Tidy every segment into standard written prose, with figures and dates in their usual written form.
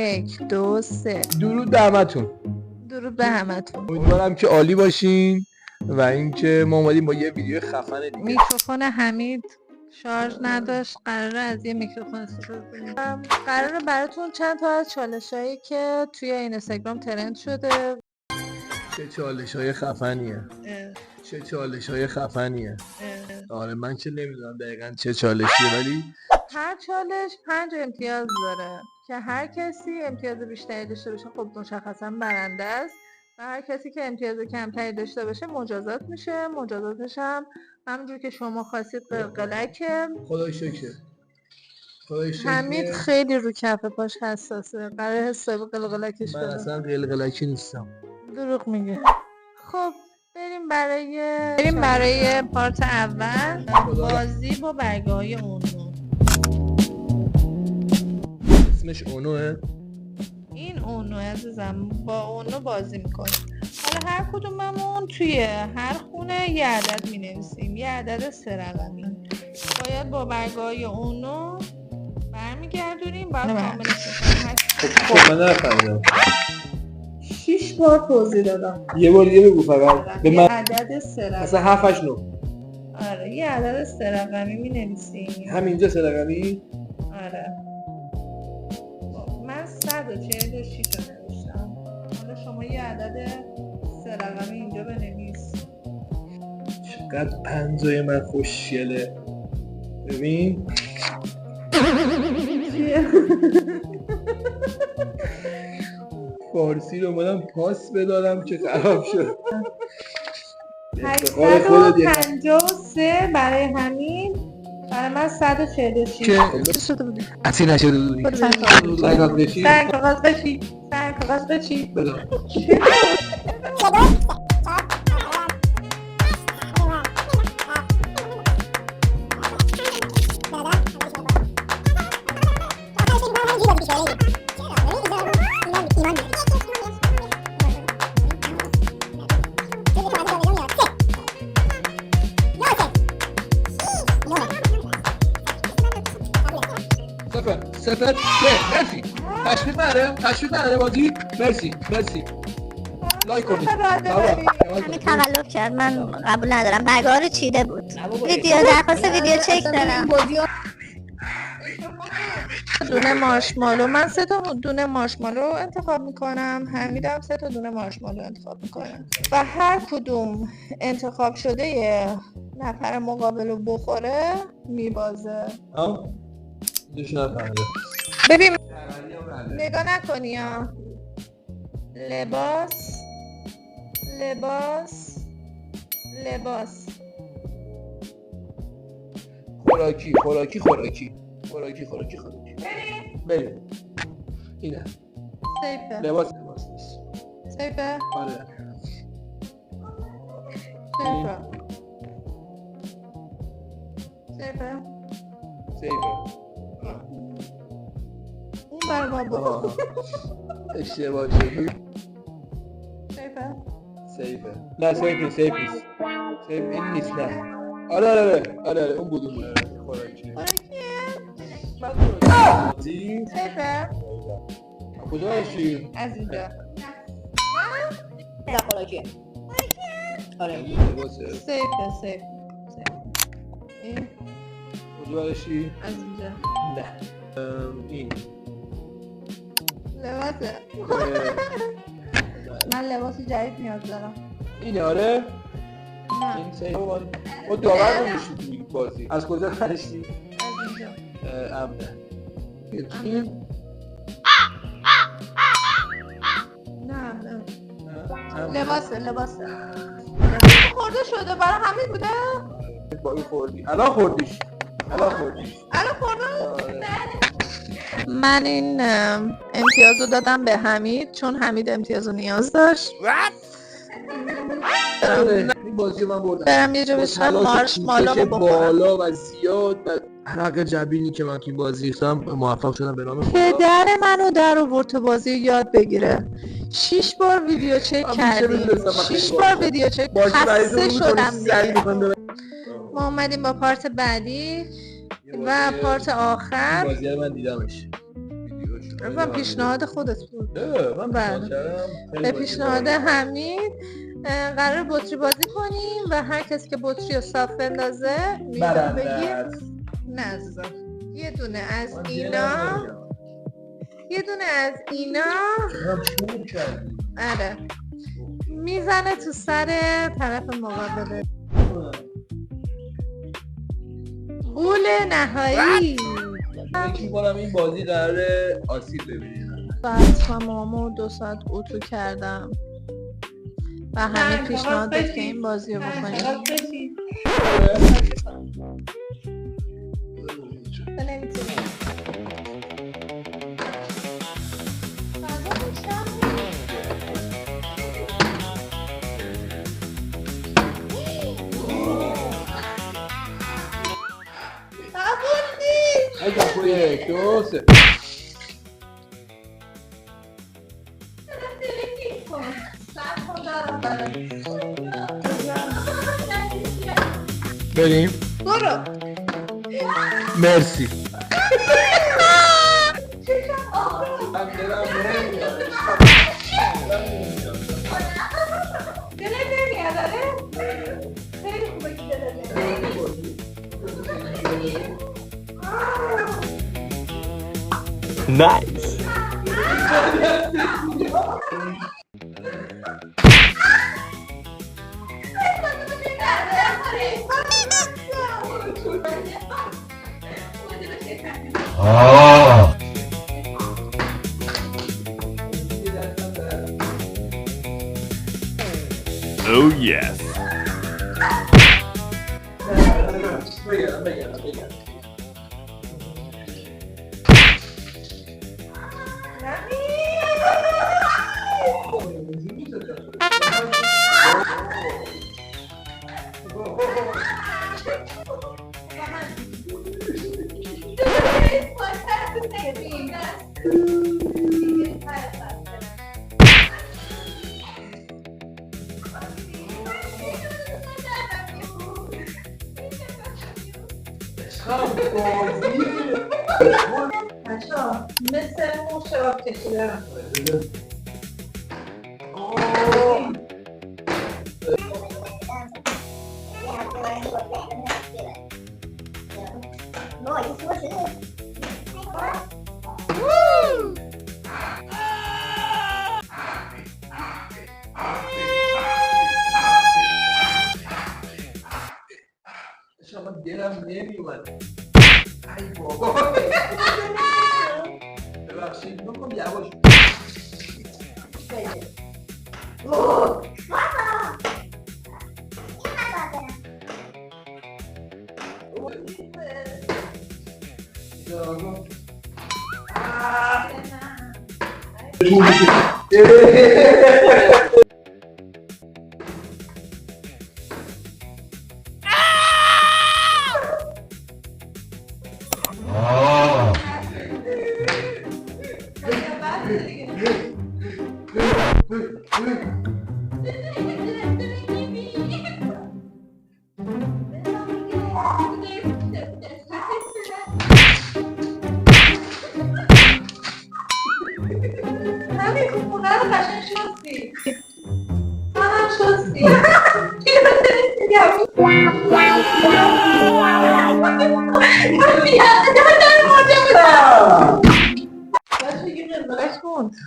1 2 3. درود به همتون. درود به همتون. امیدوارم که عالی باشین و اینکه ما اومدیم با یه ویدیو خفن دیگه. میکروفون حمید شارژ نداشت، قراره از یه میکروفون استفاده کنیم. قراره براتون چند تا از چالشایی که توی اینستاگرام ترند شده. چه چالش‌های خفنیه. چه چالش‌های خفنیه. آره من چه نمیدونم دقیقاً چه چالشیه، ولی هر چالش 5 امتیاز داره که هر کسی امتیاز بیشتری داشته باشه خب مشخصا برنده است و هر کسی که امتیاز کمتری داشته باشه مجازات میشه. مجازاتش هم همونجور که شما خواستید قلقلکه. خدای شکر. حمید خیلی رو کف پاش حساسه، قراره حساب قلقلکش من بده. اصلا قلقلکی نیستم. دروغ میگه. خب بریم برای پارت اول، بازی با برگه‌های اونو. اسمش اونوه؟ این اونو عزیزم، با اونو بازی میکنیم. حالا هر کدوممون توی هر خونه یه عدد مینویسیم، یه عدد 3 رقمی. باید با برگه‌های اونو برمیگردونیم، باید کاملش کنیم. خب من نفهمیدم. 6 بار توضیح دادم. یه بار دیگه بگو فقط. به من عدد 3 رقمی. مثلا 7 8 9. آره یه عدد 3 رقمی مینویسیم. همینجا 3 رقمی؟ آره. من 146 رو نوشتم. حالا شما یه عدد 3 رقمی اینجا بنویس. چقدر پنجای من خوشگله. ببین فارسی رو اومدم پاس بدارم که خراب شد. 853 برای همین، برای من 146. که شده بودی؟ اصلی نشده بودی. سنگات بشی؟ سنگات بشی بدار. صفر مرسی. تشویق نداره بازی. مرسی لایک کنید. همین تقلب کرد، من قبول ندارم. برگه رو چیده بود. درخواست ویدیو چک دارم. دونه مارشمالو، من 3 تا دونه مارشمالو انتخاب میکنم، حمیدم 3 تا دونه مارشمالو انتخاب میکنم و هر کدوم انتخاب شده یه نفر مقابل رو بخوره میبازه. دوش نفهمیده. ببین نگاه نکنی ها. لباس خوراکی. بریم. اینه سیفه. لباس نیست. سیفه؟ آره سیفه. اون بر بابا اشتباه شدی. سیفه. نه سیف نیست. این نیست. نه آره اون بود. خوراکیه. سیفه؟ کجا هستی؟ از اینجا. نه خوراکیه. آره لباسه. سیفه. این کجا هستی؟ از اینجا. نه این لباسه. من لباس جدید نیاز دارم. اینه. آره نه این سیفه. ما داور رو میشید توی بازی. از کجا هستی؟ از اینجا. امنه. این نه لباسه. خورده شده برای همین بوده؟ باقی خوردی. الان خوردیش. الان خوردم؟ من این امتیاز رو دادم به حمید چون حمید امتیاز رو نیاز داشت. این بازی من بردم. برم یه جا بشنم مارشمالو رو بخورم. بالا و زیاد و حق جبینی که من توی بازی ریختم موفق شدم به نام خدا. پدر منو در آورد تا بازی یاد بگیره. 6 بار ویدیو چک کردیم. 6 بار ویدیو چک خسته شدم دیگه. ما اومدیم با پارت بعدی و پارت آخر. بازی من دیدمش. ازم پیشنهاد خودت بود. من به پیشنهاد حمید قرار بطری بازی کنیم و هر کسی که بطری رو صاف بندازه بگیر. نه عزیزم، یه دونه از اینا آره میزنه تو سر طرف مقابله. قول نهایی. فکر می‌کنم این بازی قراره آسیب ببینه. بعد من مامامو 2 ساعت اتو کردم و همه پیشنهاد داد که این بازی رو بکنیم. بریم. برو. مرسی. Nice. Oh. Oh yes. مثل اون شراب کشیدم. شما دلم نمیومد. ای بابا. ببخشید بکن یواش.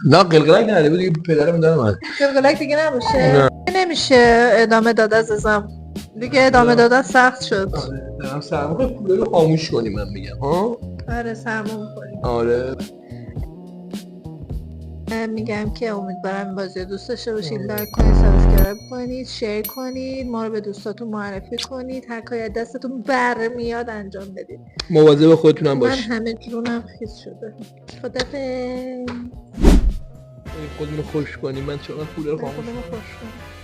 نه قلقلک نده بود دیگه پدرم داره من قلقلک دیگه نباشه نمیشه ادامه داد عزیزم دیگه ادامه دادن سخت شد. دارم سرما کنم پوله رو خاموش کنیم من میگم ها. آره سرما می‌خوریم. آره میگم که امیدوارم این بازی رو دوست داشته باشید. لایک کنید، سابسکرایب کنید، شیر کنید، ما رو به دوستاتون معرفی کنید، هر کاری از دستتون برمیاد انجام بدید. مواظب خودتونم باشید. من همه جونم خیس شده. خدافظ. خودمون رو خوش کنیم. من چقدر پول رو خاموش خودمون خوش کنیم.